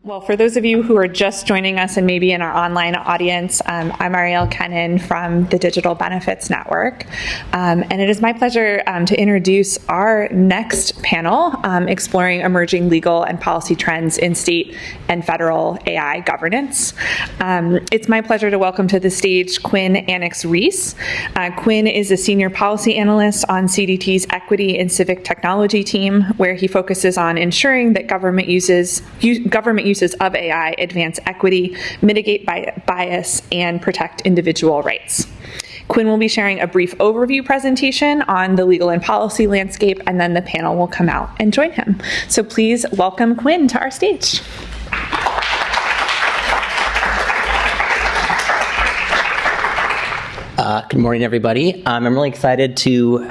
Well, for those of you who are just joining us and maybe in our online audience, I'm Arielle Kennan from the Digital Benefits Network. And it is my pleasure to introduce our next panel, exploring emerging legal and policy trends in state and federal AI governance. It's my pleasure to welcome to the stage Quinn Anex-Ries. Quinn is a senior policy analyst on CDT's Equity and Civic Technology team, where he focuses on ensuring that government uses of AI advance equity, mitigate bias, and protect individual rights. Quinn will be sharing a brief overview presentation on the legal and policy landscape, and then the panel will come out and join him. So please welcome Quinn to our stage. Good morning, everybody. I'm really excited to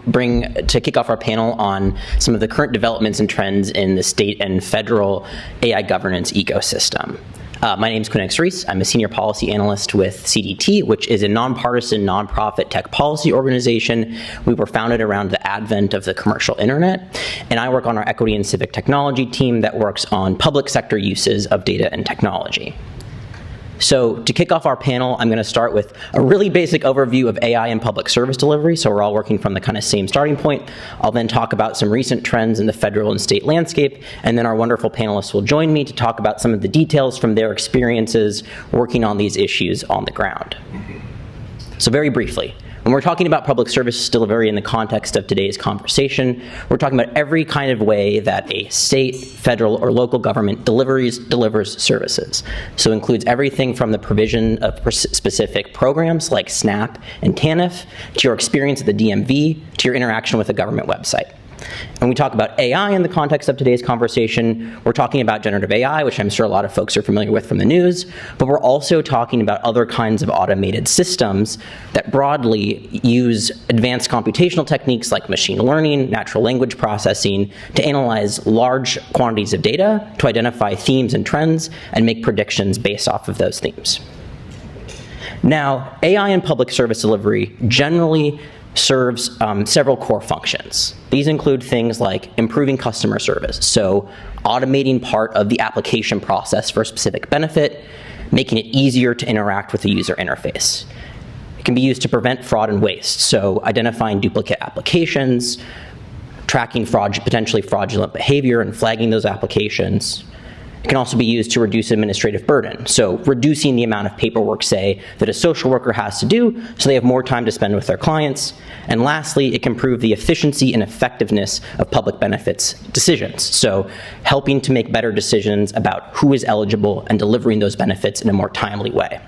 kick off our panel on some of the current developments and trends in the state and federal AI governance ecosystem. My name is Quinn Anex-Ries. I'm a senior policy analyst with CDT, which is a nonpartisan, nonprofit tech policy organization. We were founded around the advent of the commercial internet, and I work on our Equity and Civic Technology team that works on public sector uses of data and technology. So to kick off our panel, I'm going to start with a really basic overview of AI and public service delivery, so we're all working from the kind of same starting point. I'll then talk about some recent trends in the federal and state landscape, and then our wonderful panelists will join me to talk about some of the details from their experiences working on these issues on the ground. So very briefly, when we're talking about public service delivery in the context of today's conversation, we're talking about every kind of way that a state, federal, or local government delivers services. So it includes everything from the provision of specific programs like SNAP and TANF, to your experience at the DMV, to your interaction with a government website. When we talk about AI in the context of today's conversation, we're talking about generative AI, which I'm sure a lot of folks are familiar with from the news, but we're also talking about other kinds of automated systems that broadly use advanced computational techniques like machine learning, natural language processing, to analyze large quantities of data, to identify themes and trends, and make predictions based off of those themes. Now, AI in public service delivery generally serves several core functions. These include things like improving customer service, so automating part of the application process for a specific benefit, making it easier to interact with the user interface. It can be used to prevent fraud and waste, so identifying duplicate applications, tracking potentially fraudulent behavior and flagging those applications. It can also be used to reduce administrative burden, so reducing the amount of paperwork, say, that a social worker has to do so they have more time to spend with their clients. And lastly, it can improve the efficiency and effectiveness of public benefits decisions, so helping to make better decisions about who is eligible and delivering those benefits in a more timely way.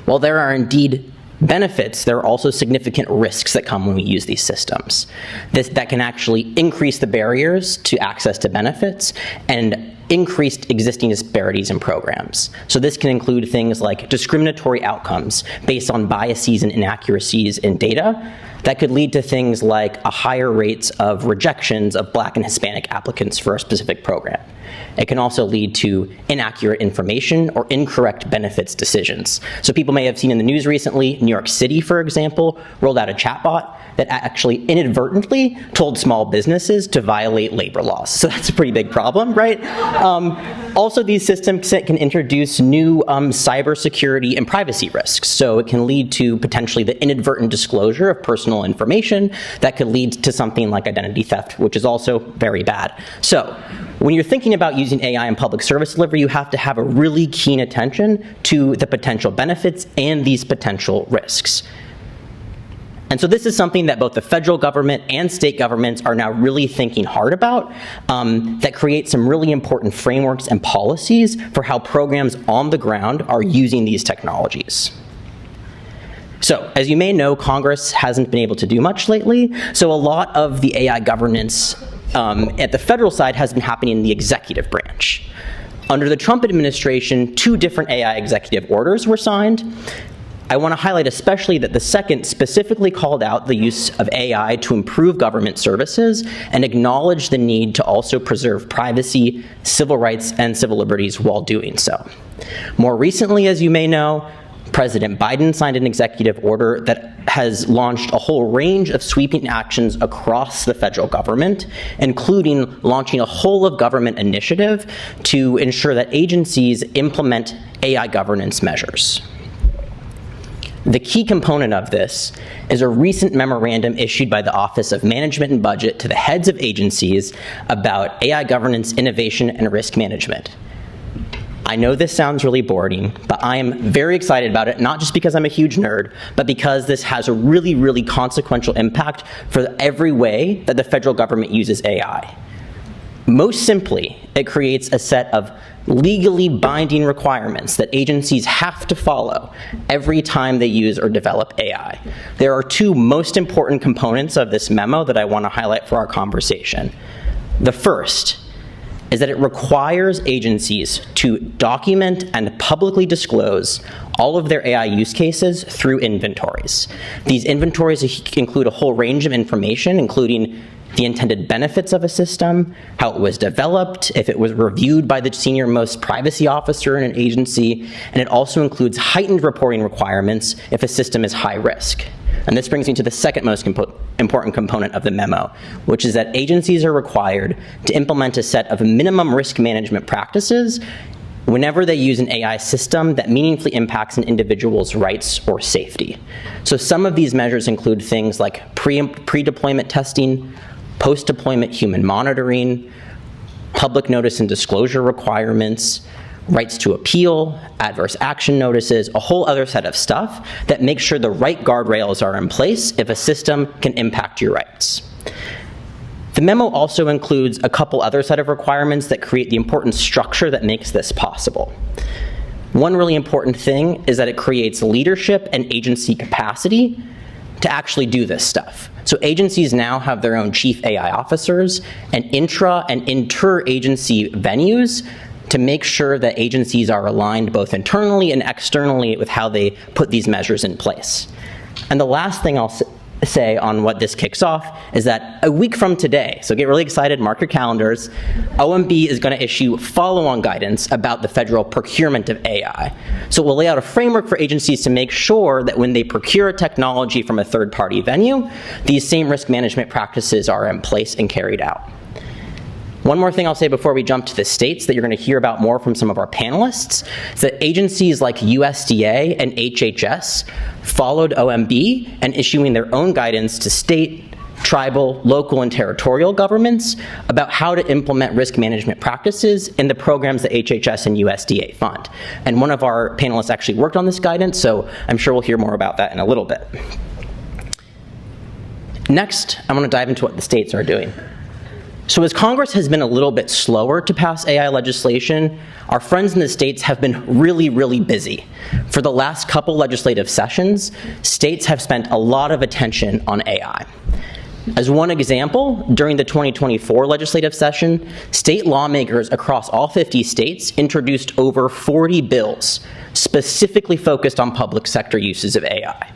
While there are indeed benefits, there are also significant risks that come when we use these systems. That can actually increase the barriers to access to benefits and increased existing disparities in programs. So this can include things like discriminatory outcomes based on biases and inaccuracies in data that could lead to things like a higher rates of rejections of Black and Hispanic applicants for a specific program. It can also lead to inaccurate information or incorrect benefits decisions. So people may have seen in the news recently, New York City, for example, rolled out a chatbot that actually inadvertently told small businesses to violate labor laws. So that's a pretty big problem, right? Also, these systems can introduce new cybersecurity and privacy risks. So it can lead to potentially the inadvertent disclosure of personal information that could lead to something like identity theft, which is also very bad. So when you're thinking about using AI in public service delivery, you have to have a really keen attention to the potential benefits and these potential risks. And so this is something that both the federal government and state governments are now really thinking hard about, that creates some really important frameworks and policies for how programs on the ground are using these technologies. So, as you may know, Congress hasn't been able to do much lately, so a lot of the AI governance at the federal side has been happening in the executive branch. Under the Trump administration, 2 different AI executive orders were signed. I want to highlight especially that the second specifically called out the use of AI to improve government services and acknowledged the need to also preserve privacy, civil rights, and civil liberties while doing so. More recently, as you may know, President Biden signed an executive order that has launched a whole range of sweeping actions across the federal government, including launching a whole of government initiative to ensure that agencies implement AI governance measures. The key component of this is a recent memorandum issued by the Office of Management and Budget to the heads of agencies about AI governance, innovation, and risk management. I know this sounds really boring, but I am very excited about it, not just because I'm a huge nerd, but because this has a really, really consequential impact for every way that the federal government uses AI. Most simply, it creates a set of legally binding requirements that agencies have to follow every time they use or develop AI. There are two most important components of this memo that I want to highlight for our conversation. The first is that it requires agencies to document and publicly disclose all of their AI use cases through inventories. These inventories include a whole range of information, including the intended benefits of a system, how it was developed, if it was reviewed by the senior-most privacy officer in an agency, and it also includes heightened reporting requirements if a system is high risk. And this brings me to the second most important component of the memo, which is that agencies are required to implement a set of minimum risk management practices whenever they use an AI system that meaningfully impacts an individual's rights or safety. So some of these measures include things like pre-deployment testing, post-deployment human monitoring, public notice and disclosure requirements, rights to appeal, adverse action notices, a whole other set of stuff that makes sure the right guardrails are in place if a system can impact your rights. The memo also includes a couple other set of requirements that create the important structure that makes this possible. One really important thing is that it creates leadership and agency capacity to actually do this stuff. So agencies now have their own chief AI officers and intra and inter-agency venues to make sure that agencies are aligned both internally and externally with how they put these measures in place. And the last thing I'll say on what this kicks off is that a week from today, so get really excited, mark your calendars, OMB is going to issue follow-on guidance about the federal procurement of AI. So we'll lay out a framework for agencies to make sure that when they procure a technology from a third-party venue, these same risk management practices are in place and carried out. One more thing I'll say before we jump to the states that you're going to hear about more from some of our panelists is that agencies like USDA and HHS followed OMB and issuing their own guidance to state, tribal, local, and territorial governments about how to implement risk management practices in the programs that HHS and USDA fund. And one of our panelists actually worked on this guidance, so I'm sure we'll hear more about that in a little bit. Next, I want to dive into what the states are doing. So as Congress has been a little bit slower to pass AI legislation, our friends in the states have been really, really busy. For the last couple legislative sessions, states have spent a lot of attention on AI. As one example, during the 2024 legislative session, state lawmakers across all 50 states introduced over 40 bills specifically focused on public sector uses of AI.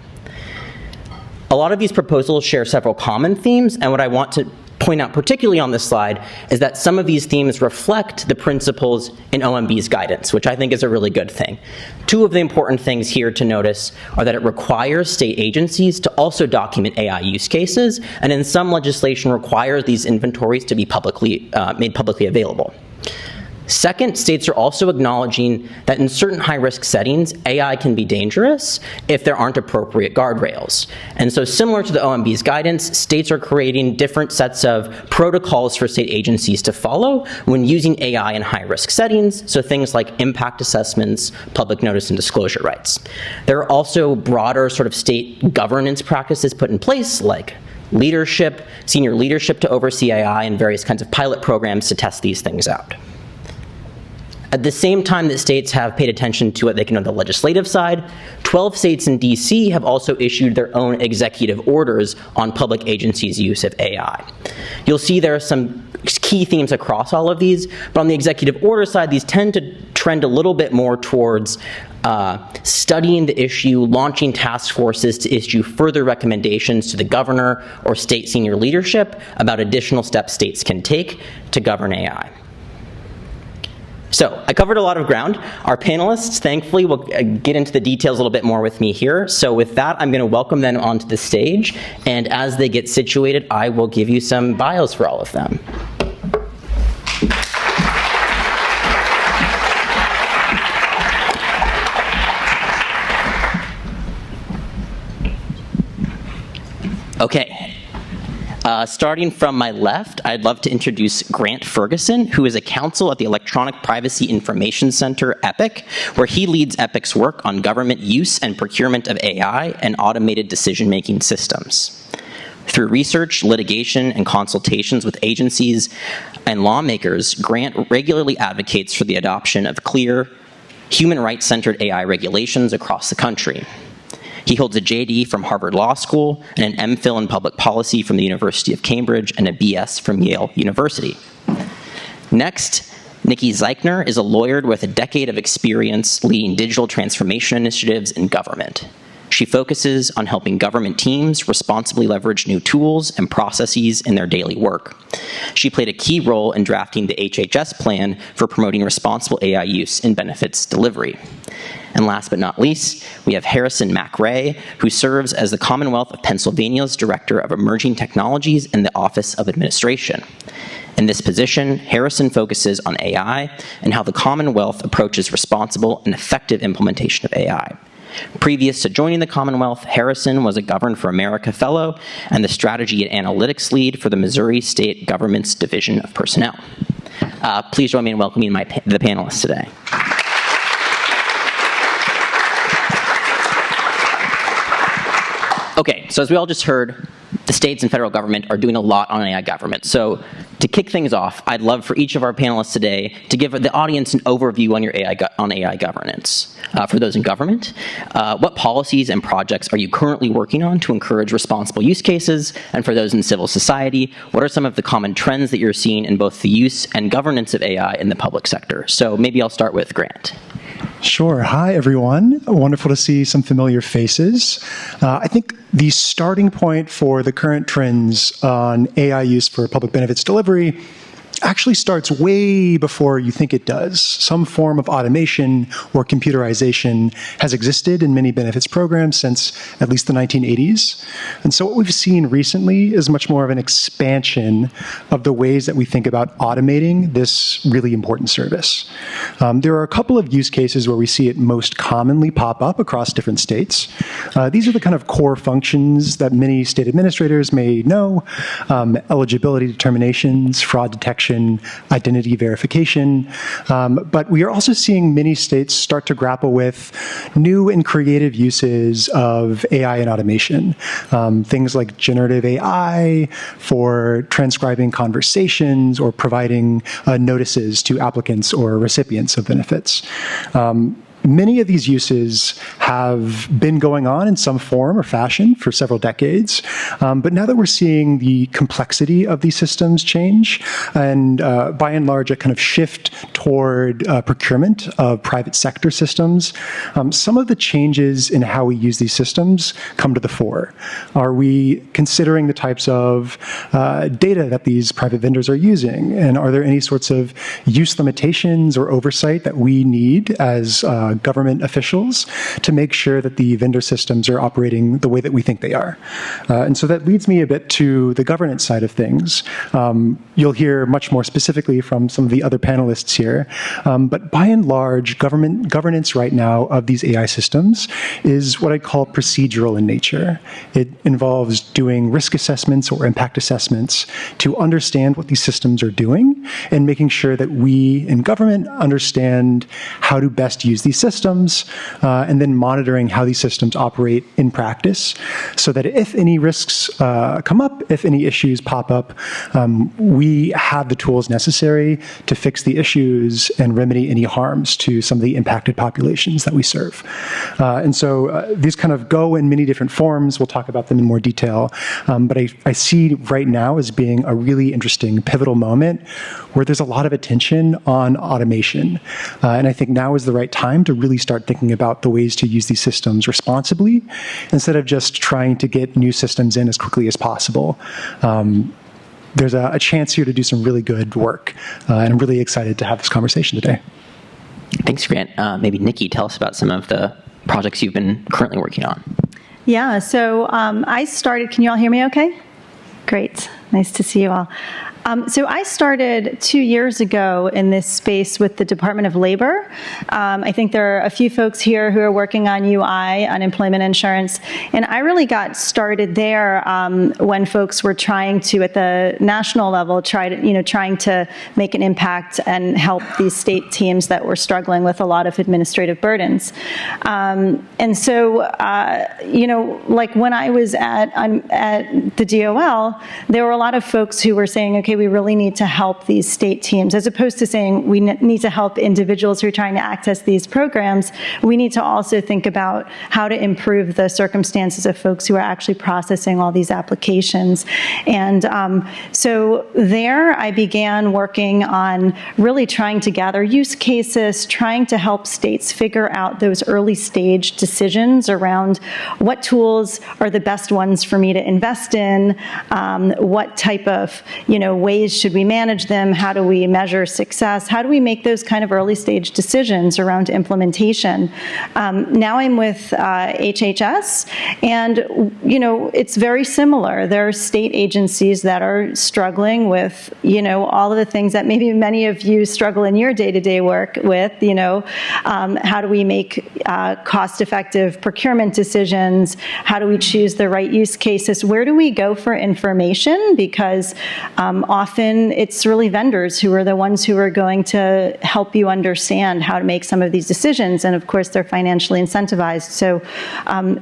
A lot of these proposals share several common themes, and what I want to point out particularly on this slide is that some of these themes reflect the principles in OMB's guidance, which I think is a really good thing. Two of the important things here to notice are that it requires state agencies to also document AI use cases, and in some legislation requires these inventories to be made publicly available. Second, states are also acknowledging that in certain high-risk settings, AI can be dangerous if there aren't appropriate guardrails. And so similar to the OMB's guidance, states are creating different sets of protocols for state agencies to follow when using AI in high-risk settings, so things like impact assessments, public notice and disclosure rights. There are also broader sort of state governance practices put in place, like leadership, senior leadership to oversee AI, and various kinds of pilot programs to test these things out. At the same time that states have paid attention to what they can do on the legislative side, 12 states in DC have also issued their own executive orders on public agencies' use of AI. You'll see there are some key themes across all of these, but on the executive order side, these tend to trend a little bit more towards studying the issue, launching task forces to issue further recommendations to the governor or state senior leadership about additional steps states can take to govern AI. So I covered a lot of ground. Our panelists, thankfully, will get into the details a little bit more with me here. So with that, I'm going to welcome them onto the stage. And as they get situated, I will give you some bios for all of them. Okay. Starting from my left, I'd love to introduce Grant Fergusson, who is a counsel at the Electronic Privacy Information Center, EPIC, where he leads EPIC's work on government use and procurement of AI and automated decision-making systems. Through research, litigation, and consultations with agencies and lawmakers, Grant regularly advocates for the adoption of clear, human rights-centered AI regulations across the country. He holds a JD from Harvard Law School and an MPhil in Public Policy from the University of Cambridge and a BS from Yale University. Next, Nikki Zeichner is a lawyer with a decade of experience leading digital transformation initiatives in government. She focuses on helping government teams responsibly leverage new tools and processes in their daily work. She played a key role in drafting the HHS plan for promoting responsible AI use in benefits delivery. And last but not least, we have Harrison MacRae, who serves as the Commonwealth of Pennsylvania's Director of Emerging Technologies in the Office of Administration. In this position, Harrison focuses on AI and how the Commonwealth approaches responsible and effective implementation of AI. Previous to joining the Commonwealth, Harrison was a Govern for America Fellow and the Strategy and Analytics Lead for the Missouri State Government's Division of Personnel. Please join me in welcoming the panelists today. Okay, so as we all just heard, the states and federal government are doing a lot on AI government. So to kick things off, I'd love for each of our panelists today to give the audience an overview on AI governance. For those in government, what policies and projects are you currently working on to encourage responsible use cases? And for those in civil society, what are some of the common trends that you're seeing in both the use and governance of AI in the public sector? So maybe I'll start with Grant. Sure. Hi, everyone. Wonderful to see some familiar faces. I think the starting point for the current trends on AI use for public benefits delivery actually starts way before you think it does. Some form of automation or computerization has existed in many benefits programs since at least the 1980s. And so what we've seen recently is much more of an expansion of the ways that we think about automating this really important service. There are a couple of use cases where we see it most commonly pop up across different states. These are the kind of core functions that many state administrators may know: eligibility determinations, fraud detection, identity verification. But we are also seeing many states start to grapple with new and creative uses of AI and automation. Things like generative AI for transcribing conversations or providing notices to applicants or recipients of benefits. Many of these uses have been going on in some form or fashion for several decades, but now that we're seeing the complexity of these systems change and by and large a kind of shift toward procurement of private sector systems, some of the changes in how we use these systems come to the fore. Are we considering the types of data that these private vendors are using, and are there any sorts of use limitations or oversight that we need as government officials to make sure that the vendor systems are operating the way that we think they are? And so that leads me a bit to the governance side of things. You'll hear much more specifically from some of the other panelists here, but by and large, governance right now of these AI systems is what I call procedural in nature. It involves doing risk assessments or impact assessments to understand what these systems are doing and making sure that we in government understand how to best use these systems, and then monitoring how these systems operate in practice so that if any risks come up, if any issues pop up, we have the tools necessary to fix the issues and remedy any harms to some of the impacted populations that we serve. And so these kind of go in many different forms. We'll talk about them in more detail. But I see right now as being a really interesting pivotal moment where there's a lot of attention on automation. And I think now is the right time to really start thinking about the ways to use these systems responsibly instead of just trying to get new systems in as quickly as possible. There's a chance here to do some really good work, and I'm really excited to have this conversation today. Thanks, Grant. Maybe Nikki, tell us about some of the projects you've been currently working on. Yeah, so I started, can you all hear me okay? Great, nice to see you all. So I started 2 years ago in this space with the Department of Labor. I think there are a few folks here who are working on UI, unemployment insurance, and I really got started there when folks were trying to, at the national level, trying to make an impact and help these state teams that were struggling with a lot of administrative burdens. And so, like when I was at the DOL, there were a lot of folks who were saying, okay, we really need to help these state teams, as opposed to saying we need to help individuals who are trying to access these programs. We need to also think about how to improve the circumstances of folks who are actually processing all these applications. And so there I began working on really trying to gather use cases, trying to help states figure out those early stage decisions around what tools are the best ones for me to invest in, what type of ways should we manage them, how do we measure success, how do we make those kind of early stage decisions around implementation. Now I'm with HHS, and it's very similar. There are state agencies that are struggling with all of the things that maybe many of you struggle in your day-to-day work with. How do we make cost-effective procurement decisions? How do we choose the right use cases? Where do we go for information? Because often it's really vendors who are the ones who are going to help you understand how to make some of these decisions, and of course they're financially incentivized. So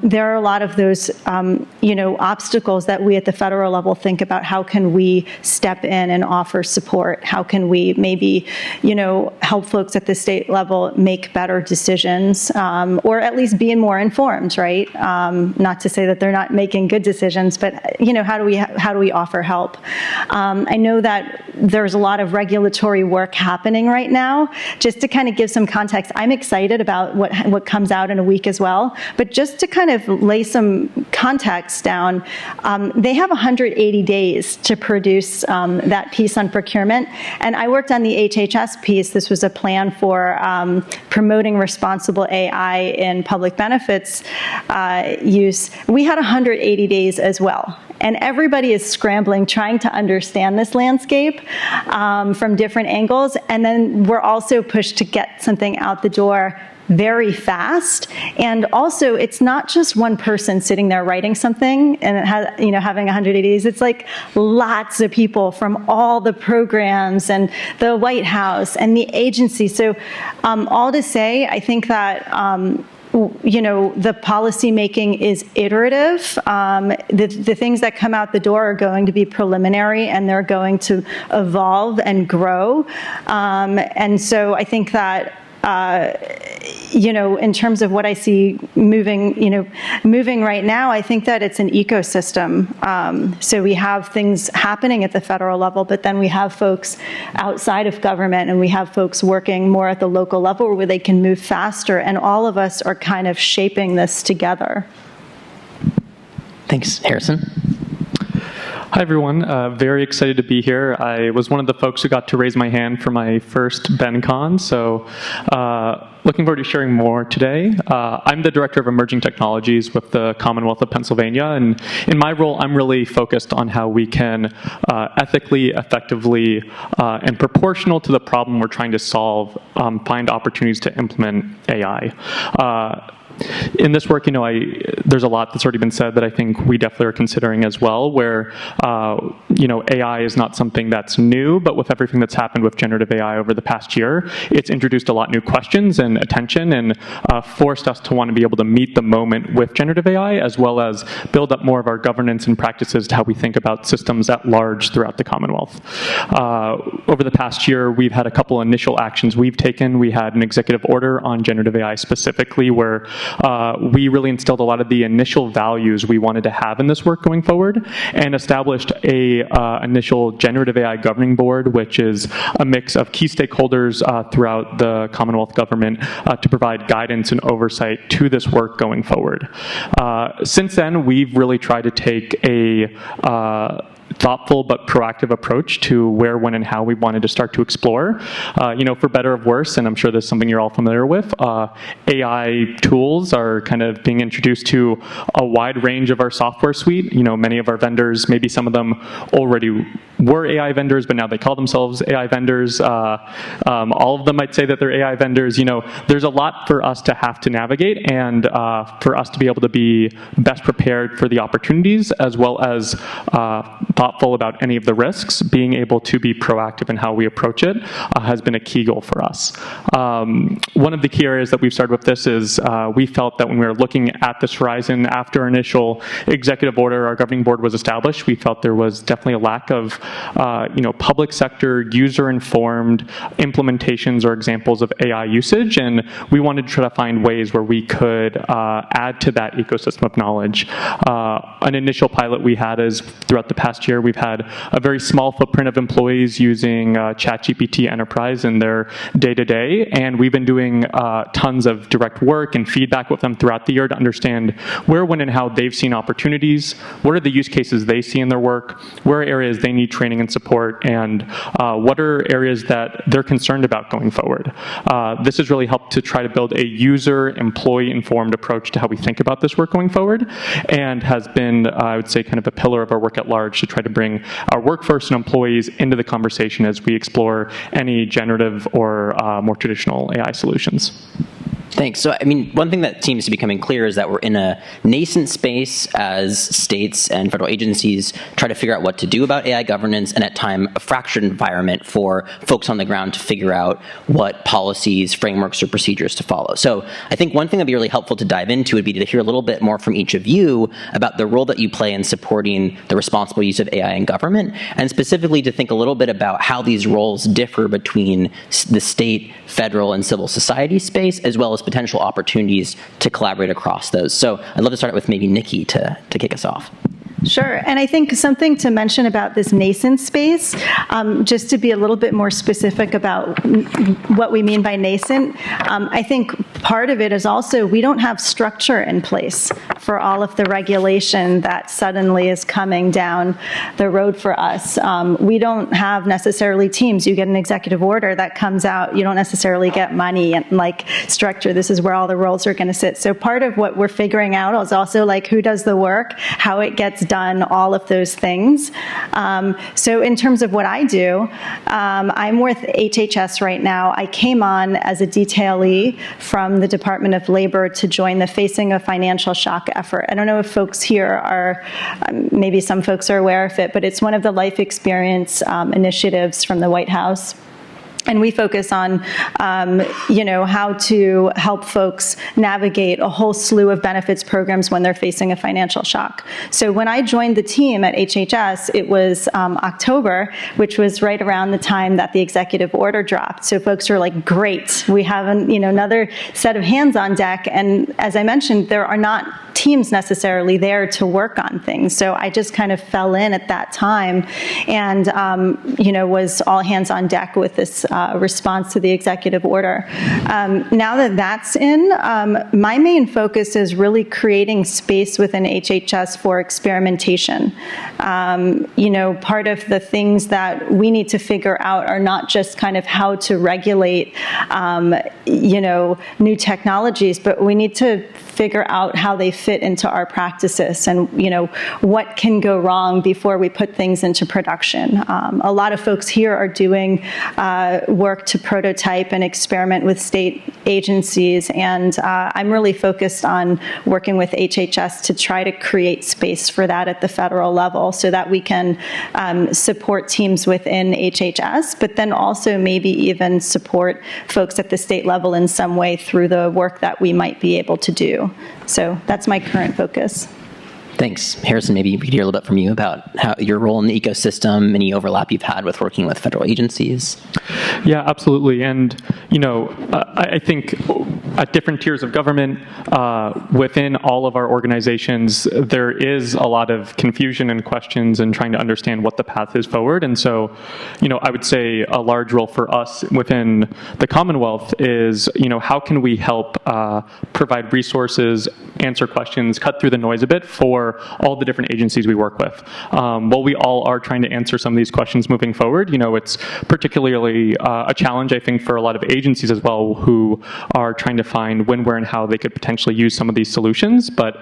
there are a lot of those obstacles that we at the federal level think about. How can we step in and offer support? How can we maybe help folks at the state level make better decisions, or at least be more informed, right? Not to say that they're not making good decisions, but how do we offer help? I know that there's a lot of regulatory work happening right now. Just to kind of give some context, I'm excited about what comes out in a week as well. But just to kind of lay some context down, they have 180 days to produce that piece on procurement. And I worked on the HHS piece. This was a plan for promoting responsible AI in public benefits use. We had 180 days as well. And everybody is scrambling, trying to understand this landscape from different angles. And then we're also pushed to get something out the door very fast. And also, it's not just one person sitting there writing something and it has, having 180 days. It's like lots of people from all the programs and the White House and the agency. So all to say, I think that the policy making is iterative. The things that come out the door are going to be preliminary, and they're going to evolve and grow. And so I think that in terms of what I see moving right now, I think that it's an ecosystem. So we have things happening at the federal level, but then we have folks outside of government, and we have folks working more at the local level where they can move faster, and all of us are kind of shaping this together. Thanks. Harrison? Hi, everyone. Very excited to be here. I was one of the folks who got to raise my hand for my first BenCon, so looking forward to sharing more today. I'm the Director of Emerging Technologies with the Commonwealth of Pennsylvania, and in my role, I'm really focused on how we can ethically, effectively, and proportional to the problem we're trying to solve, find opportunities to implement AI. In this work, there's a lot that's already been said that I think we definitely are considering as well, where, AI is not something that's new, but with everything that's happened with generative AI over the past year, it's introduced a lot of new questions and attention, and forced us to want to be able to meet the moment with generative AI, as well as build up more of our governance and practices to how we think about systems at large throughout the Commonwealth. Over the past year, we've had a couple initial actions we've taken. We had an executive order on generative AI specifically, where we really instilled a lot of the initial values we wanted to have in this work going forward, and established a initial generative AI governing board, which is a mix of key stakeholders throughout the Commonwealth government to provide guidance and oversight to this work going forward. Since then, we've really tried to take a thoughtful but proactive approach to where, when, and how we wanted to start to explore. For better or worse, and I'm sure this is something you're all familiar with, AI tools are kind of being introduced to a wide range of our software suite. Many of our vendors, maybe some of them already were AI vendors, but now they call themselves AI vendors. All of them might say that they're AI vendors. There's a lot for us to have to navigate, and for us to be able to be best prepared for the opportunities, as well as thoughtful about any of the risks. Being able to be proactive in how we approach it has been a key goal for us. One of the key areas that we've started with this is we felt that when we were looking at this horizon after initial executive order, our governing board was established, we felt there was definitely a lack of public sector user-informed implementations or examples of AI usage, and we wanted to try to find ways where we could add to that ecosystem of knowledge. An initial pilot we had is throughout the past year, we've had a very small footprint of employees using ChatGPT Enterprise in their day-to-day, and we've been doing tons of direct work and feedback with them throughout the year to understand where, when, and how they've seen opportunities, what are the use cases they see in their work, where are areas they need training and support, and what are areas that they're concerned about going forward. This has really helped to try to build a user, employee-informed approach to how we think about this work going forward, and has been, I would say, kind of a pillar of our work at large to try to bring our workforce and employees into the conversation as we explore any generative or more traditional AI solutions. Thanks. So, one thing that seems to be becoming clear is that we're in a nascent space as states and federal agencies try to figure out what to do about AI governance, and at time a fractured environment for folks on the ground to figure out what policies, frameworks, or procedures to follow. So I think one thing that would be really helpful to dive into would be to hear a little bit more from each of you about the role that you play in supporting the responsible use of AI in government, and specifically to think a little bit about how these roles differ between the state, federal, and civil society space, as well as potential opportunities to collaborate across those. So I'd love to start with maybe Nikki to kick us off. Sure, and I think something to mention about this nascent space, just to be a little bit more specific about what we mean by nascent, I think part of it is also we don't have structure in place for all of the regulation that suddenly is coming down the road for us. We don't have necessarily teams. You get an executive order that comes out, you don't necessarily get money and structure. This is where all the roles are going to sit. So part of what we're figuring out is also who does the work, how it gets done, all of those things. So in terms of what I do, I'm with HHS right now. I came on as a detailee from the Department of Labor to join the Facing a Financial Shock effort. I don't know if folks here are, maybe some folks are aware of it, but it's one of the life experience initiatives from the White House. And we focus on, how to help folks navigate a whole slew of benefits programs when they're facing a financial shock. So when I joined the team at HHS, it was October, which was right around the time that the executive order dropped. So folks were like, great, we have another set of hands on deck. And as I mentioned, there are not teams necessarily there to work on things. So I just kind of fell in at that time and, was all hands on deck with this response to the executive order. Now that that's in, my main focus is really creating space within HHS for experimentation. Part of the things that we need to figure out are not just kind of how to regulate, new technologies, but we need to figure out how they fit into our practices and, what can go wrong before we put things into production. A lot of folks here are doing work to prototype and experiment with state agencies, and I'm really focused on working with HHS to try to create space for that at the federal level so that we can support teams within HHS, but then also maybe even support folks at the state level in some way through the work that we might be able to do. So that's my current focus. Thanks. Harrison, maybe we could hear a little bit from you about how your role in the ecosystem, any overlap you've had with working with federal agencies. Yeah, absolutely. And, I think at different tiers of government, within all of our organizations, there is a lot of confusion and questions and trying to understand what the path is forward. And so, I would say a large role for us within the Commonwealth is, how can we help provide resources, answer questions, cut through the noise a bit for for all the different agencies we work with. While we all are trying to answer some of these questions moving forward, it's particularly a challenge, I think, for a lot of agencies as well who are trying to find when, where, and how they could potentially use some of these solutions. But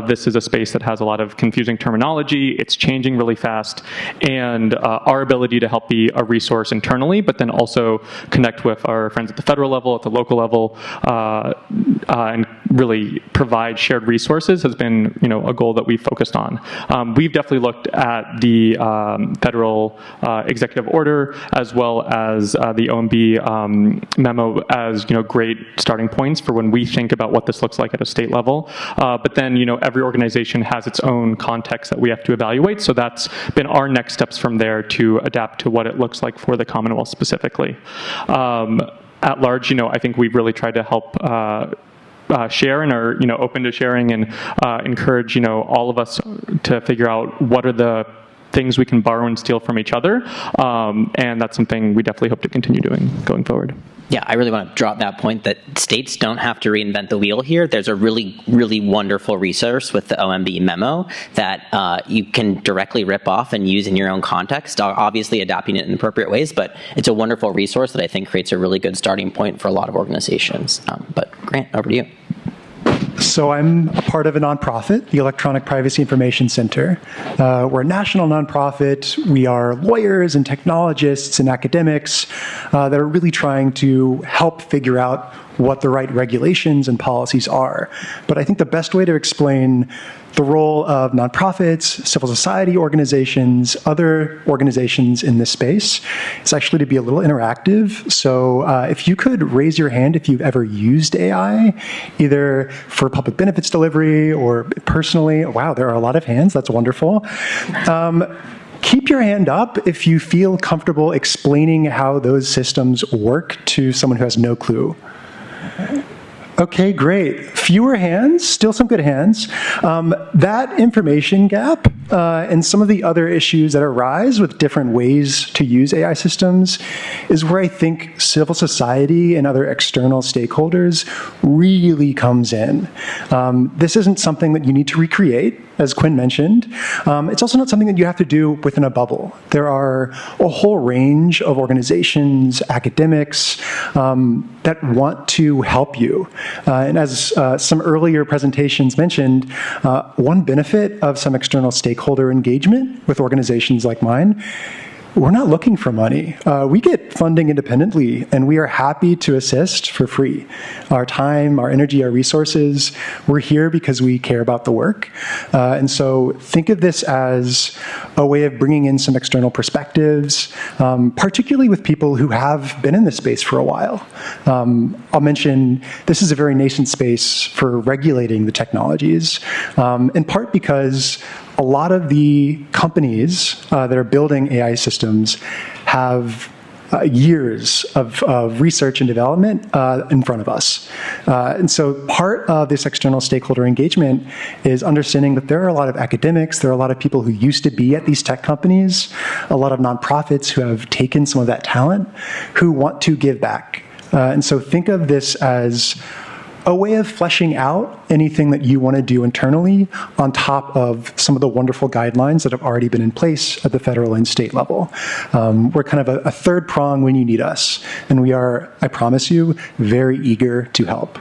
this is a space that has a lot of confusing terminology. It's changing really fast. And our ability to help be a resource internally, but then also connect with our friends at the federal level, at the local level, and really provide shared resources has been, a goal that we've focused on. We've definitely looked at the federal executive order as well as the OMB memo as, great starting points for when we think about what this looks like at a state level. But then, every organization has its own context that we have to evaluate. So that's been our next steps from there to adapt to what it looks like for the Commonwealth specifically. At large, I think we've really tried to help share and are open to sharing and encourage all of us to figure out what are the things we can borrow and steal from each other, and that's something we definitely hope to continue doing going forward. Yeah, I really want to drop that point that states don't have to reinvent the wheel here. There's a really, really wonderful resource with the OMB memo that you can directly rip off and use in your own context, obviously adapting it in appropriate ways, but it's a wonderful resource that I think creates a really good starting point for a lot of organizations. But Grant, over to you. So I'm a part of a nonprofit, the Electronic Privacy Information Center. We're a national nonprofit. We are lawyers and technologists and academics that are really trying to help figure out what the right regulations and policies are. But I think the best way to explain the role of nonprofits, civil society organizations, other organizations in this space is actually to be a little interactive. So if you could raise your hand if you've ever used AI, either for public benefits delivery or personally. Wow, there are a lot of hands. That's wonderful. Keep your hand up if you feel comfortable explaining how those systems work to someone who has no clue. Okay, great. Fewer hands, still some good hands. That information gap and some of the other issues that arise with different ways to use AI systems is where I think civil society and other external stakeholders really comes in. This isn't something that you need to recreate, as Quinn mentioned. It's also not something that you have to do within a bubble. There are a whole range of organizations, academics, that want to help you. And as some earlier presentations mentioned, one benefit of some external stakeholder engagement with organizations like mine, we're not looking for money. We get funding independently, and we are happy to assist for free. Our time, our energy, our resources, we're here because we care about the work. And so think of this as a way of bringing in some external perspectives, particularly with people who have been in this space for a while. I'll mention this is a very nascent space for regulating the technologies, in part because a lot of the companies that are building AI systems have years of research and development in front of us. And so part of this external stakeholder engagement is understanding that there are a lot of academics, there are a lot of people who used to be at these tech companies, a lot of nonprofits who have taken some of that talent, who want to give back. And so think of this as a way of fleshing out anything that you want to do internally on top of some of the wonderful guidelines that have already been in place at the federal and state level. We're kind of a third prong when you need us, and we are, I promise you, very eager to help.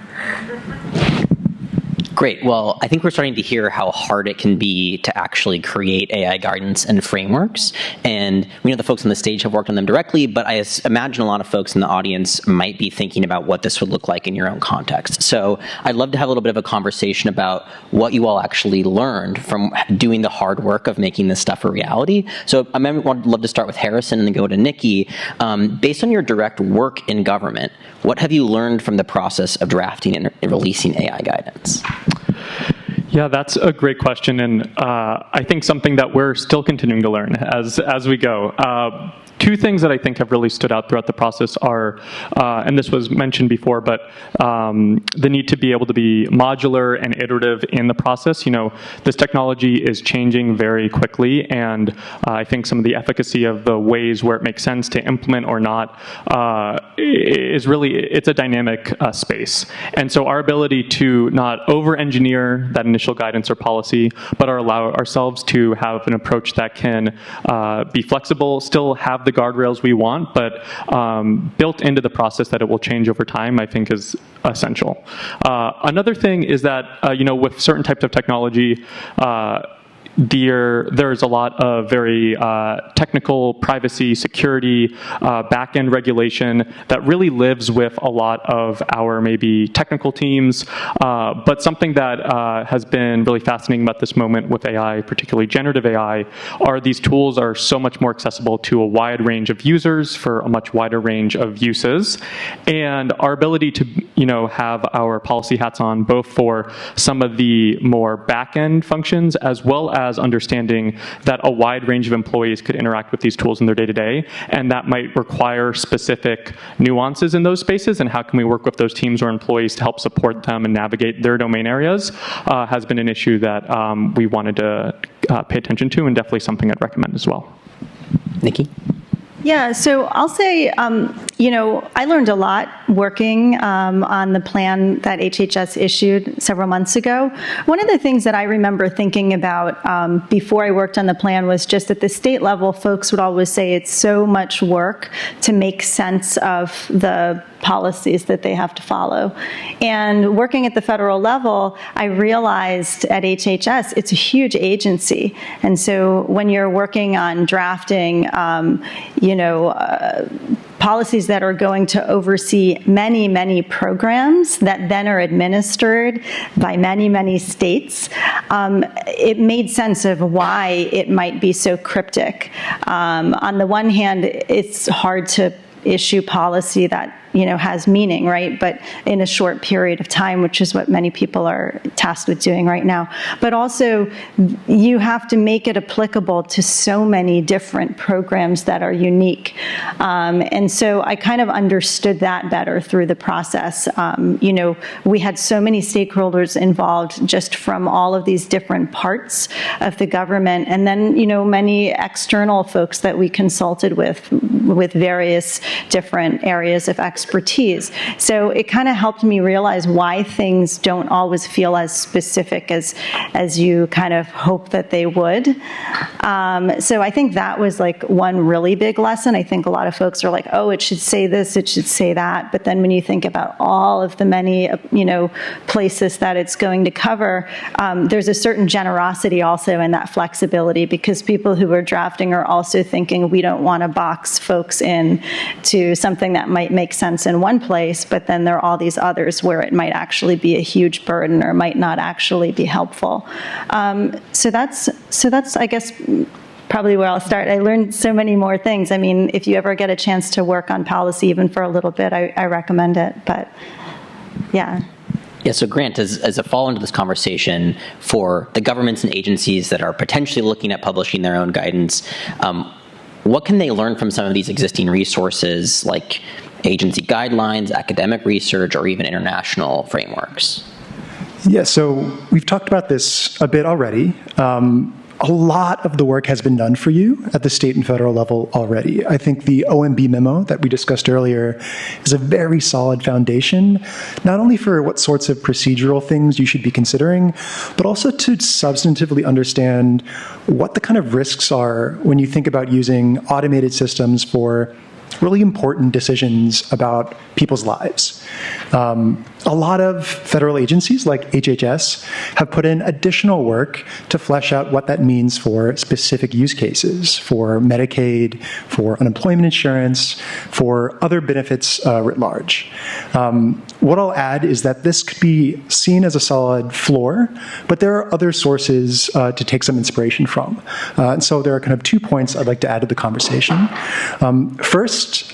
Great. Well, I think we're starting to hear how hard it can be to actually create AI guidance and frameworks. And we know the folks on the stage have worked on them directly, but I imagine a lot of folks in the audience might be thinking about what this would look like in your own context. So I'd love to have a little bit of a conversation about what you all actually learned from doing the hard work of making this stuff a reality. So I would love to start with Harrison and then go to Nikki. Based on your direct work in government, what have you learned from the process of drafting and releasing AI guidance? Yeah, that's a great question, and I think something that we're still continuing to learn as we go. two things that I think have really stood out throughout the process are, and this was mentioned before, but the need to be able to be modular and iterative in the process. This technology is changing very quickly, and I think some of the efficacy of the ways where it makes sense to implement or not is really, it's a dynamic space. And so our ability to not over-engineer that initial guidance or policy, but allow ourselves to have an approach that can be flexible, still have the guardrails we want, but built into the process that it will change over time, I think is essential. Another thing is that, with certain types of technology, there's a lot of very technical privacy, security, back-end regulation that really lives with a lot of our maybe technical teams. But something that has been really fascinating about this moment with AI, particularly generative AI, are these tools are so much more accessible to a wide range of users for a much wider range of uses. And our ability to have our policy hats on both for some of the more back-end functions as well as understanding that a wide range of employees could interact with these tools in their day-to-day, and that might require specific nuances in those spaces, and how can we work with those teams or employees to help support them and navigate their domain areas has been an issue that we wanted to pay attention to, and definitely something I'd recommend as well. Nikki? Yeah, so I'll say, I learned a lot working on the plan that HHS issued several months ago. One of the things that I remember thinking about before I worked on the plan was just at the state level, folks would always say it's so much work to make sense of the policies that they have to follow. And working at the federal level, I realized at HHS, it's a huge agency. And so when you're working on drafting, policies that are going to oversee many, many programs that then are administered by many, many states, it made sense of why it might be so cryptic. On the one hand, it's hard to issue policy that has meaning, right? But in a short period of time, which is what many people are tasked with doing right now. But also, you have to make it applicable to so many different programs that are unique. And so I kind of understood that better through the process. We had so many stakeholders involved just from all of these different parts of the government. And then, many external folks that we consulted with various different areas of expertise. So it kind of helped me realize why things don't always feel as specific as you kind of hope that they would. So I think that was like one really big lesson. I think a lot of folks are like, oh, it should say this, it should say that. But then when you think about all of the many, places that it's going to cover, there's a certain generosity also in that flexibility, because people who are drafting are also thinking we don't want to box folks in to something that might make sense in one place, but then there are all these others where it might actually be a huge burden or might not actually be helpful. So that's I guess probably where I'll start. I learned so many more things. I mean, if you ever get a chance to work on policy, even for a little bit, I recommend it. But yeah. Yeah, so Grant, as a follow-on to this conversation, for the governments and agencies that are potentially looking at publishing their own guidance, what can they learn from some of these existing resources, like agency guidelines, academic research, or even international frameworks? Yeah, so we've talked about this a bit already. A lot of the work has been done for you at the state and federal level already. I think the OMB memo that we discussed earlier is a very solid foundation, not only for what sorts of procedural things you should be considering, but also to substantively understand what the kind of risks are when you think about using automated systems for really important decisions about people's lives. A lot of federal agencies like HHS have put in additional work to flesh out what that means for specific use cases, for Medicaid, for unemployment insurance, for other benefits writ large. What I'll add is that this could be seen as a solid floor, but there are other sources to take some inspiration from. And so there are kind of 2 points I'd like to add to the conversation. First,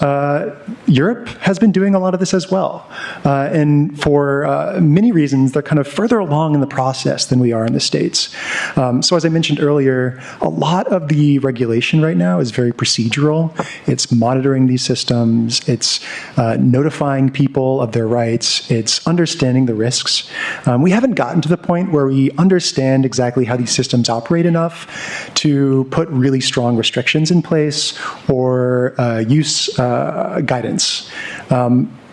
Europe has been doing a lot of this as well. And for many reasons, they're kind of further along in the process than we are in the States. So as I mentioned earlier, a lot of the regulation right now is very procedural. It's monitoring these systems. It's notifying people of their rights. It's understanding the risks. We haven't gotten to the point where we understand exactly how these systems operate enough to put really strong restrictions in place or use guidance.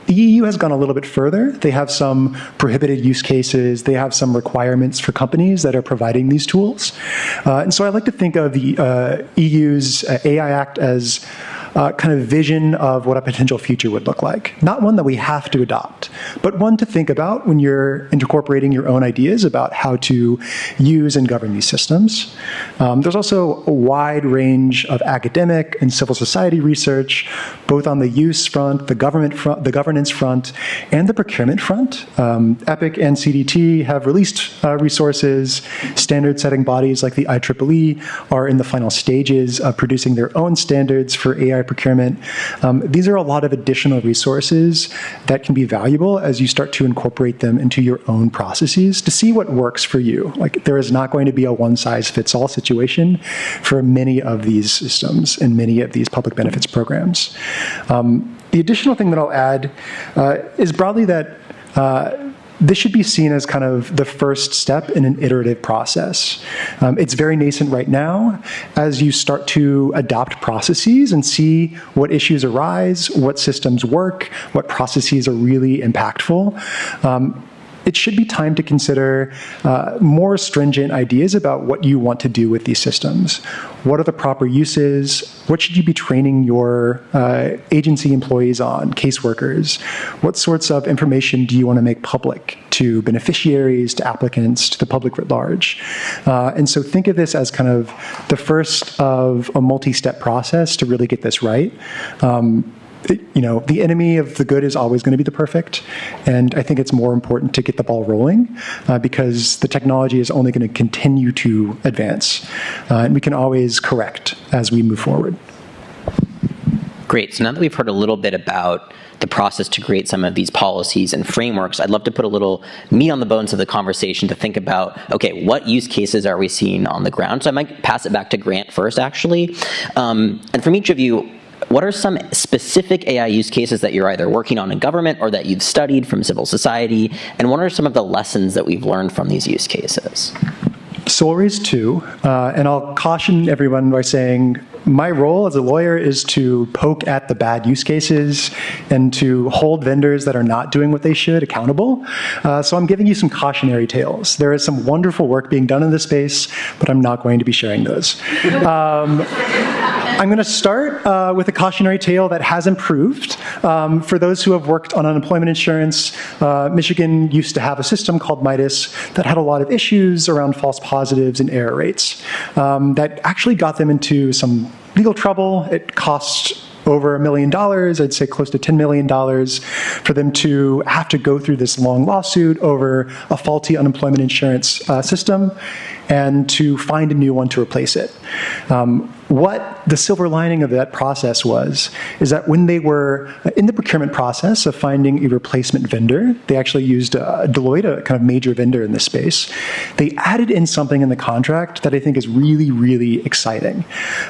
The EU has gone a little bit further. They have some prohibited use cases. They have some requirements for companies that are providing these tools. And so I like to think of the EU's AI Act as kind of vision of what a potential future would look like. Not one that we have to adopt, but one to think about when you're incorporating your own ideas about how to use and govern these systems. There's also a wide range of academic and civil society research, both on the use front, the governance front, and the procurement front. EPIC and CDT have released resources. Standard-setting bodies like the IEEE are in the final stages of producing their own standards for AI procurement. These are a lot of additional resources that can be valuable as you start to incorporate them into your own processes to see what works for you. Like, there is not going to be a one-size-fits-all situation for many of these systems and many of these public benefits programs. The additional thing that I'll add is broadly that this should be seen as kind of the first step in an iterative process. It's very nascent right now. As you start to adopt processes and see what issues arise, what systems work, what processes are really impactful, it should be time to consider more stringent ideas about what you want to do with these systems. What are the proper uses? What should you be training your agency employees on, caseworkers? What sorts of information do you want to make public to beneficiaries, to applicants, to the public writ large? And so think of this as kind of the first of a multi-step process to really get this right. The enemy of the good is always going to be the perfect, and I think it's more important to get the ball rolling because the technology is only going to continue to advance, and we can always correct as we move forward. Great. So now that we've heard a little bit about the process to create some of these policies and frameworks, I'd love to put a little meat on the bones of the conversation to think about, okay, what use cases are we seeing on the ground? So I might pass it back to Grant first, actually. And from each of you, what are some specific AI use cases that you're either working on in government or that you've studied from civil society? And what are some of the lessons that we've learned from these use cases? So I'll raise two, and I'll caution everyone by saying my role as a lawyer is to poke at the bad use cases and to hold vendors that are not doing what they should accountable. So I'm giving you some cautionary tales. There is some wonderful work being done in this space, but I'm not going to be sharing those. I'm going to start with a cautionary tale that has improved. For those who have worked on unemployment insurance, Michigan used to have a system called Midas that had a lot of issues around false positives and error rates that actually got them into some legal trouble. It cost over $1 million, I'd say close to $10 million, for them to have to go through this long lawsuit over a faulty unemployment insurance system and to find a new one to replace it. What the silver lining of that process is that when they were in the procurement process of finding a replacement vendor, they actually used Deloitte, a kind of major vendor in this space. They added in something in the contract that I think is really, really exciting.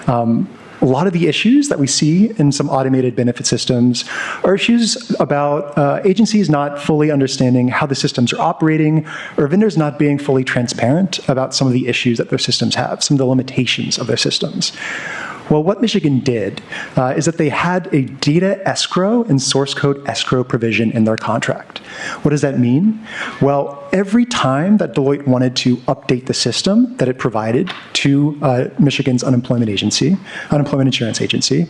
A lot of the issues that we see in some automated benefit systems are issues about agencies not fully understanding how the systems are operating, or vendors not being fully transparent about some of the issues that their systems have, some of the limitations of their systems. Well, what Michigan did is that they had a data escrow and source code escrow provision in their contract. What does that mean? Well, every time that Deloitte wanted to update the system that it provided to Michigan's unemployment insurance agency,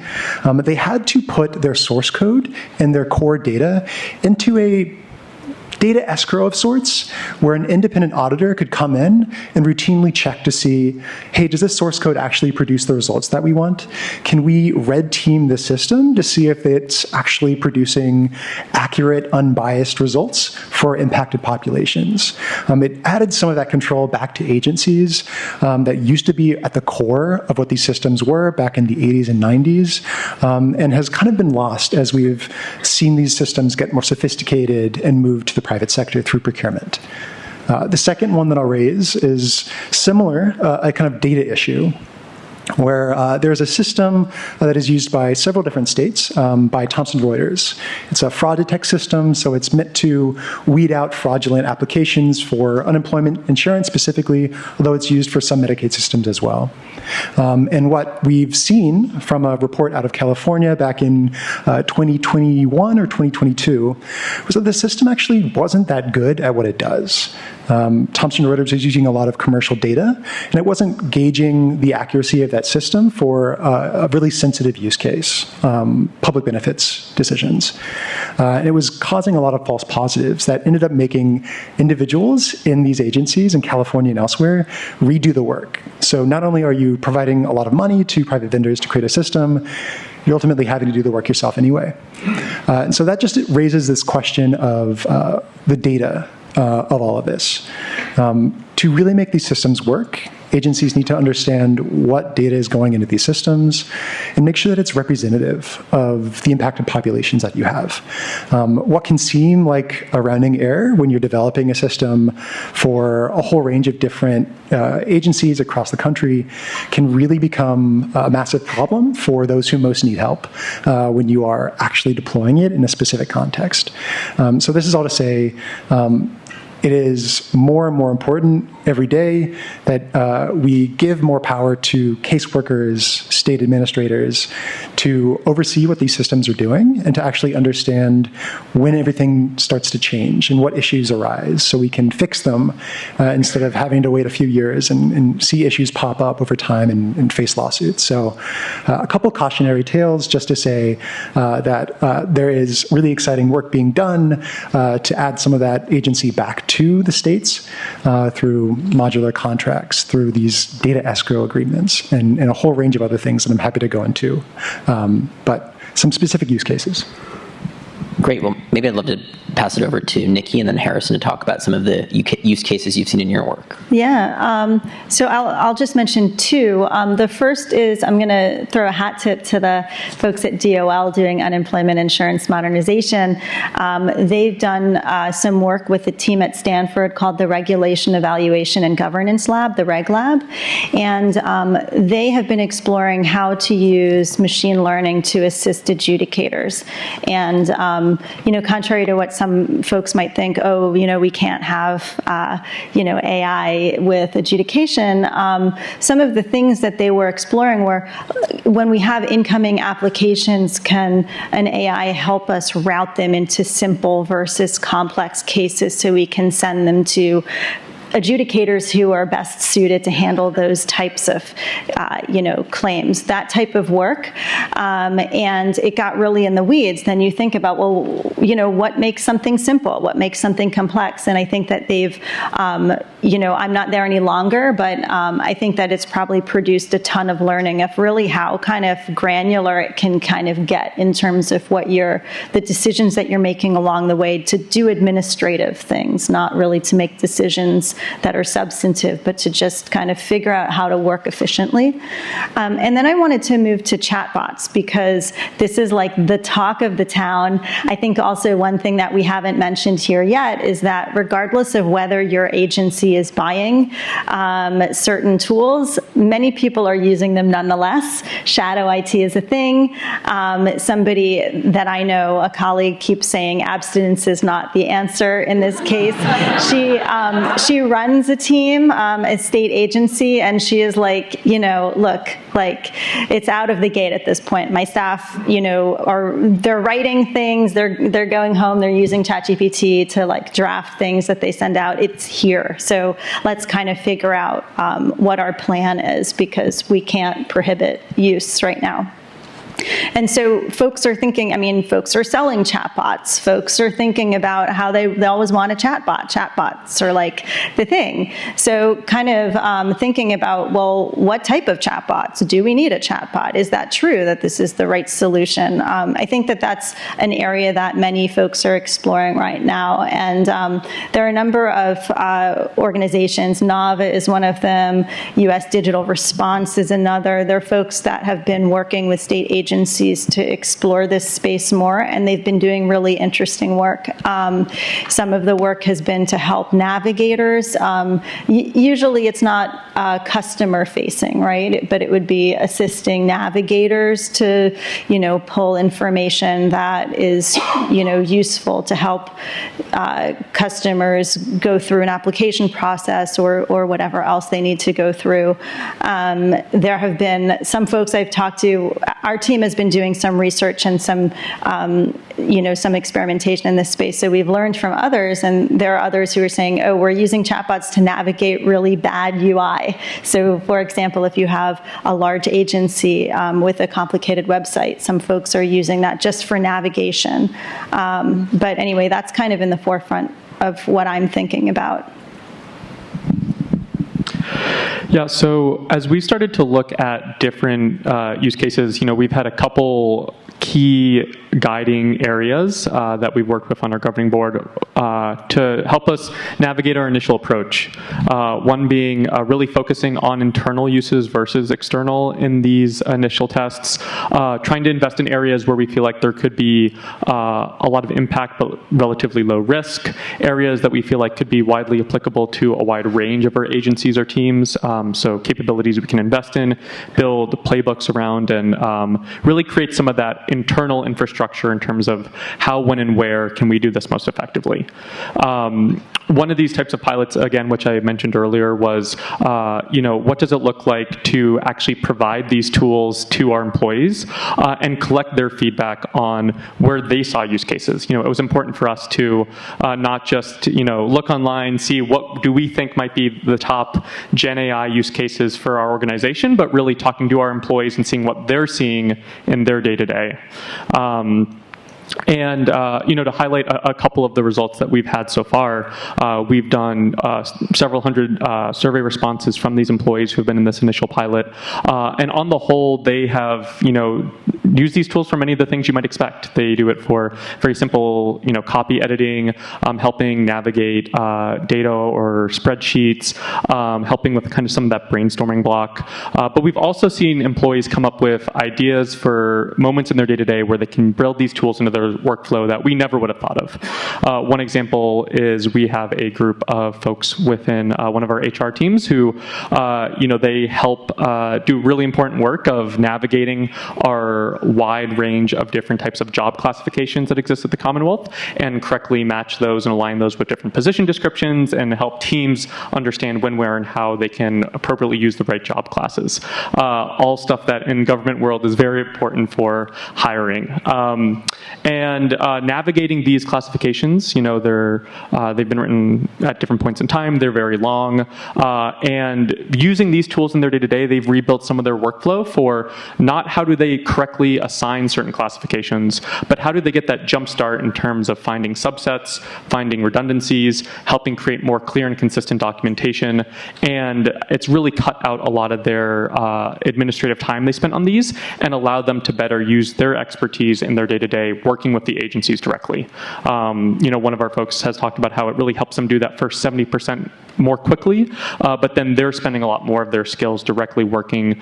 they had to put their source code and their core data into a data escrow of sorts, where an independent auditor could come in and routinely check to see, hey, does this source code actually produce the results that we want? Can we red team the system to see if it's actually producing accurate, unbiased results for impacted populations? It added some of that control back to agencies that used to be at the core of what these systems were back in the 80s and 90s, and has kind of been lost as we've seen these systems get more sophisticated and move to the private sector through procurement. The second one that I'll raise is similar, a kind of data issue, where there's a system that is used by several different states by Thomson Reuters. It's a fraud detect system, so it's meant to weed out fraudulent applications for unemployment insurance specifically, although it's used for some Medicaid systems as well. And what we've seen from a report out of California back in 2021 or 2022 was that the system actually wasn't that good at what it does. Thomson Reuters is using a lot of commercial data, and it wasn't gauging the accuracy of that system for a really sensitive use case, public benefits decisions. And it was causing a lot of false positives that ended up making individuals in these agencies in California and elsewhere redo the work. So not only are you providing a lot of money to private vendors to create a system, you're ultimately having to do the work yourself anyway. And so that just raises this question of the data of all of this. To really make these systems work, agencies need to understand what data is going into these systems and make sure that it's representative of the impacted populations that you have. What can seem like a rounding error when you're developing a system for a whole range of different agencies across the country can really become a massive problem for those who most need help when you are actually deploying it in a specific context. So this is all to say, it is more and more important every day that we give more power to caseworkers, state administrators, to oversee what these systems are doing and to actually understand when everything starts to change and what issues arise so we can fix them instead of having to wait a few years and see issues pop up over time and face lawsuits. So a couple cautionary tales just to say that there is really exciting work being done to add some of that agency back to the states through modular contracts, through these data escrow agreements, and a whole range of other things that I'm happy to go into, but some specific use cases. Great. Well, maybe I'd love to pass it over to Nikki and then Harrison to talk about some of the use cases you've seen in your work. Yeah. So I'll just mention two. The first is I'm going to throw a hat tip to the folks at DOL doing unemployment insurance modernization. They've done some work with a team at Stanford called the Regulation, Evaluation, and Governance Lab, the Reg Lab. And they have been exploring how to use machine learning to assist adjudicators. And contrary to what some folks might think, we can't have, AI with adjudication. Some of the things that they were exploring were when we have incoming applications, can an AI help us route them into simple versus complex cases so we can send them to adjudicators who are best suited to handle those types of, claims, that type of work. And it got really in the weeds. Then you think about, what makes something simple? What makes something complex? And I think that they've, I'm not there any longer, but I think that it's probably produced a ton of learning of really how kind of granular it can kind of get in terms of what the decisions that you're making along the way to do administrative things, not really to make decisions that are substantive, but to just kind of figure out how to work efficiently. And then I wanted to move to chatbots because this is like the talk of the town. I think also one thing that we haven't mentioned here yet is that regardless of whether your agency is buying certain tools, many people are using them nonetheless. Shadow IT is a thing. Somebody that I know, a colleague, keeps saying abstinence is not the answer in this case. She runs a team, a state agency, and she is like, look, like it's out of the gate at this point. My staff, they're writing things, they're going home, they're using ChatGPT to like draft things that they send out. It's here. So let's kind of figure out what our plan is because we can't prohibit use right now. And so folks are thinking, folks are selling chatbots. Folks are thinking about how they always want a chatbot. Chatbots are like the thing. So kind of thinking about, what type of chatbots? Do we need a chatbot? Is that true that this is the right solution? I think that that's an area that many folks are exploring right now. And there are a number of organizations. NAVA is one of them. U.S. Digital Response is another. There are folks that have been working with state agencies agencies to explore this space more, and they've been doing really interesting work. Some of the work has been to help navigators. Usually it's not customer-facing, right? But it would be assisting navigators to, pull information that is, useful to help customers go through an application process or whatever else they need to go through. There have been some folks I've talked to. Our team has been doing some research and some experimentation in this space. So we've learned from others, and there are others who are saying, oh, we're using chatbots to navigate really bad UI. So for example, if you have a large agency with a complicated website, some folks are using that just for navigation. But anyway, that's kind of in the forefront of what I'm thinking about. Yeah, so as we started to look at different use cases, we've had a couple key guiding areas that we've worked with on our governing board to help us navigate our initial approach. One being really focusing on internal uses versus external in these initial tests, trying to invest in areas where we feel like there could be a lot of impact but relatively low risk, areas that we feel like could be widely applicable to a wide range of our agencies or teams, so capabilities we can invest in, build playbooks around, and really create some of that internal infrastructure in terms of how, when, and where can we do this most effectively. One of these types of pilots, again, which I mentioned earlier, was, what does it look like to actually provide these tools to our employees and collect their feedback on where they saw use cases. It was important for us to not just, look online, see what do we think might be the top Gen AI use cases for our organization, but really talking to our employees and seeing what they're seeing in their day-to-day. And to highlight a couple of the results that we've had so far, we've done several hundred survey responses from these employees who've been in this initial pilot. And on the whole, they have, used these tools for many of the things you might expect. They do it for very simple, copy editing, helping navigate data or spreadsheets, helping with kind of some of that brainstorming block. But we've also seen employees come up with ideas for moments in their day-to-day where they can build these tools into their workflow that we never would have thought of. One example is we have a group of folks within one of our HR teams who, they help do really important work of navigating our wide range of different types of job classifications that exist at the Commonwealth and correctly match those and align those with different position descriptions and help teams understand when, where, and how they can appropriately use the right job classes. All stuff that in government world is very important for hiring. And navigating these classifications, they've been written at different points in time. They're very long. And using these tools in their day-to-day, they've rebuilt some of their workflow for not how do they correctly assign certain classifications, but how do they get that jump start in terms of finding subsets, finding redundancies, helping create more clear and consistent documentation. And it's really cut out a lot of their administrative time they spent on these and allowed them to better use their expertise in their day-to-day working with the agencies directly. One of our folks has talked about how it really helps them do that first 70% more quickly, but then they're spending a lot more of their skills directly working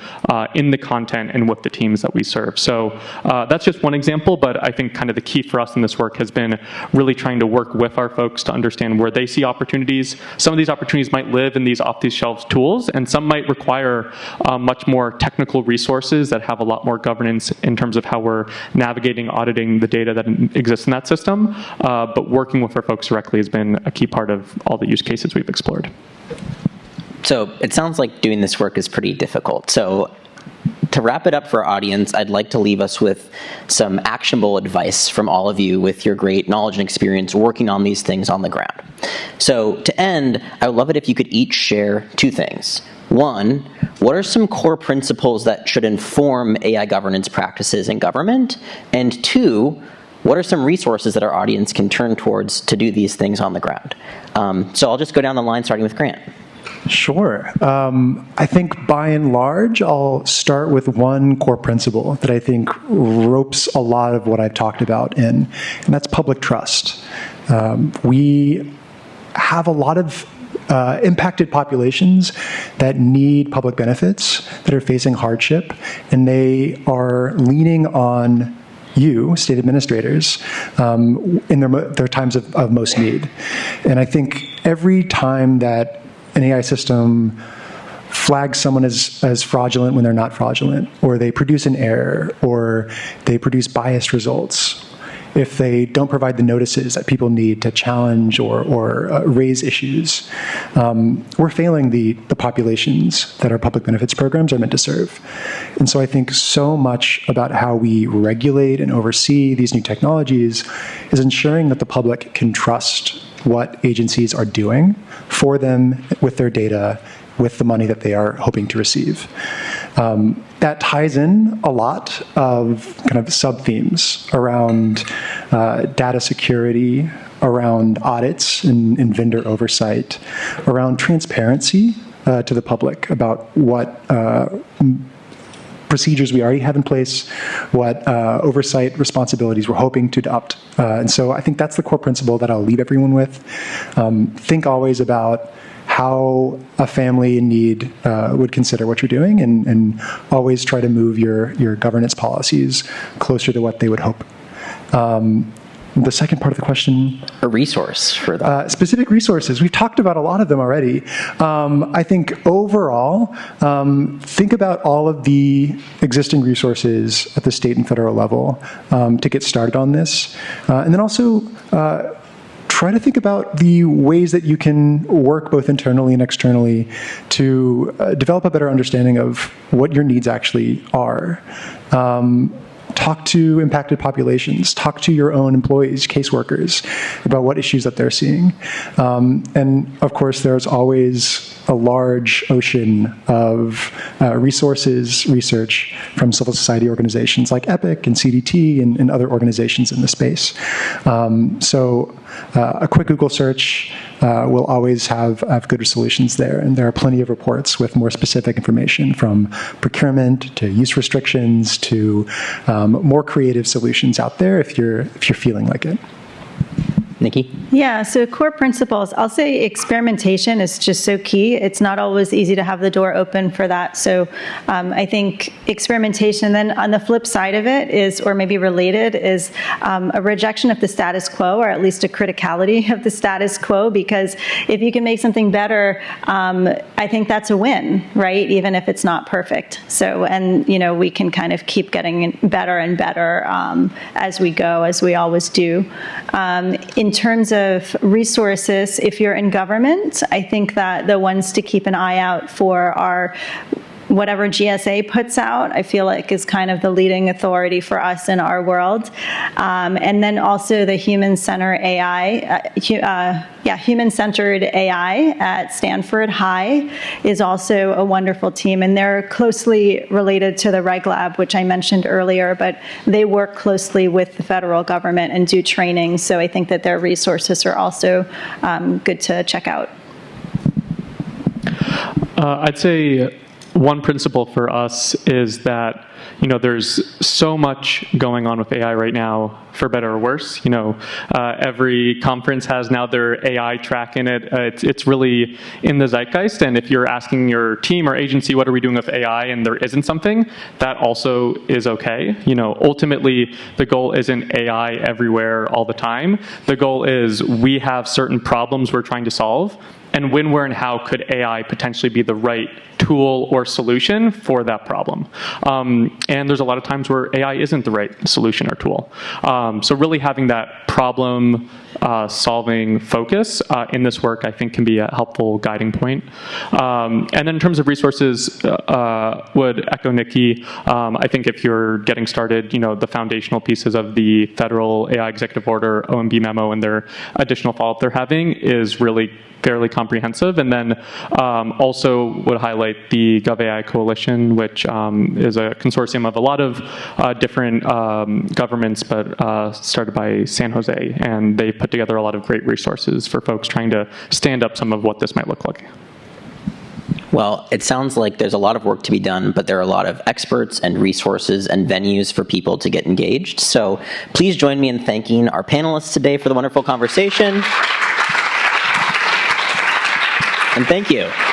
in the content and with the teams that we serve. So that's just one example, but I think kind of the key for us in this work has been really trying to work with our folks to understand where they see opportunities. Some of these opportunities might live in these off-the-shelf tools, and some might require much more technical resources that have a lot more governance in terms of how we're navigating, auditing the data that exists in that system. But working with our folks directly has been a key part of all the use cases we've explored. So it sounds like doing this work is pretty difficult. So to wrap it up for our audience, I'd like to leave us with some actionable advice from all of you with your great knowledge and experience working on these things on the ground. So to end, I would love it if you could each share two things. One, what are some core principles that should inform AI governance practices in government? And two, what are some resources that our audience can turn towards to do these things on the ground? So I'll just go down the line, starting with Grant. Sure. I think by and large, I'll start with one core principle that I think ropes a lot of what I've talked about in, and that's public trust. We have a lot of impacted populations that need public benefits, that are facing hardship, and they are leaning on you, state administrators, in their times of most need. And I think every time that an AI system flags someone as fraudulent when they're not fraudulent, or they produce an error, or they produce biased results, if they don't provide the notices that people need to challenge or raise issues, we're failing the populations that our public benefits programs are meant to serve. And so I think so much about how we regulate and oversee these new technologies is ensuring that the public can trust what agencies are doing for them with their data, with the money that they are hoping to receive. That ties in a lot of kind of sub-themes around data security, around audits and vendor oversight, around transparency to the public about what procedures we already have in place, what oversight responsibilities we're hoping to adopt. And so I think that's the core principle that I'll leave everyone with. Think always about how a family in need would consider what you're doing, and always try to move your governance policies closer to what they would hope. The second part of the question? A resource for that. Specific resources. We've talked about a lot of them already. I think overall, think about all of the existing resources at the state and federal level to get started on this. And then also, try to think about the ways that you can work both internally and externally to develop a better understanding of what your needs actually are. Talk to impacted populations, talk to your own employees, caseworkers, about what issues that they're seeing. And of course, there's always a large ocean of resources, research from civil society organizations like EPIC and CDT and other organizations in the space. So a quick Google search will always have good solutions there. And there are plenty of reports with more specific information, from procurement to use restrictions to more creative solutions out there if you're feeling like it. Nikki? Yeah, so core principles, I'll say experimentation is just so key. It's not always easy to have the door open for that. So I think experimentation, then on the flip side of it is, or maybe related, is a rejection of the status quo, or at least a criticality of the status quo, because if you can make something better, I think that's a win, right? Even if it's not perfect. So, and we can kind of keep getting better and better as we go, as we always do. In terms of resources, if you're in government, I think that the ones to keep an eye out for are whatever GSA puts out, I feel like is kind of the leading authority for us in our world. And then also the human-centered AI, human-centered AI at Stanford High is also a wonderful team. And they're closely related to the Reg Lab, which I mentioned earlier, but they work closely with the federal government and do training. So I think that their resources are also good to check out. I'd say one principle for us is that there's so much going on with AI right now, for better or worse. Every conference has now their AI track in it. It's really in the zeitgeist. And if you're asking your team or agency, what are we doing with AI, and there isn't something, that also is okay. Ultimately, the goal isn't AI everywhere all the time. The goal is we have certain problems we're trying to solve, and when, where, and how could AI potentially be the right tool or solution for that problem. And there's a lot of times where AI isn't the right solution or tool. So really having that problem solving focus in this work, I think, can be a helpful guiding point. And then in terms of resources, would echo Nikki. I think if you're getting started, the foundational pieces of the Federal AI Executive Order, OMB memo, and their additional follow-up they're having is really fairly comprehensive. And then also would highlight the GovAI Coalition, which is a consortium of a lot of different governments, but started by San Jose. And they put together a lot of great resources for folks trying to stand up some of what this might look like. Well, it sounds like there's a lot of work to be done, but there are a lot of experts and resources and venues for people to get engaged. So please join me in thanking our panelists today for the wonderful conversation. And thank you.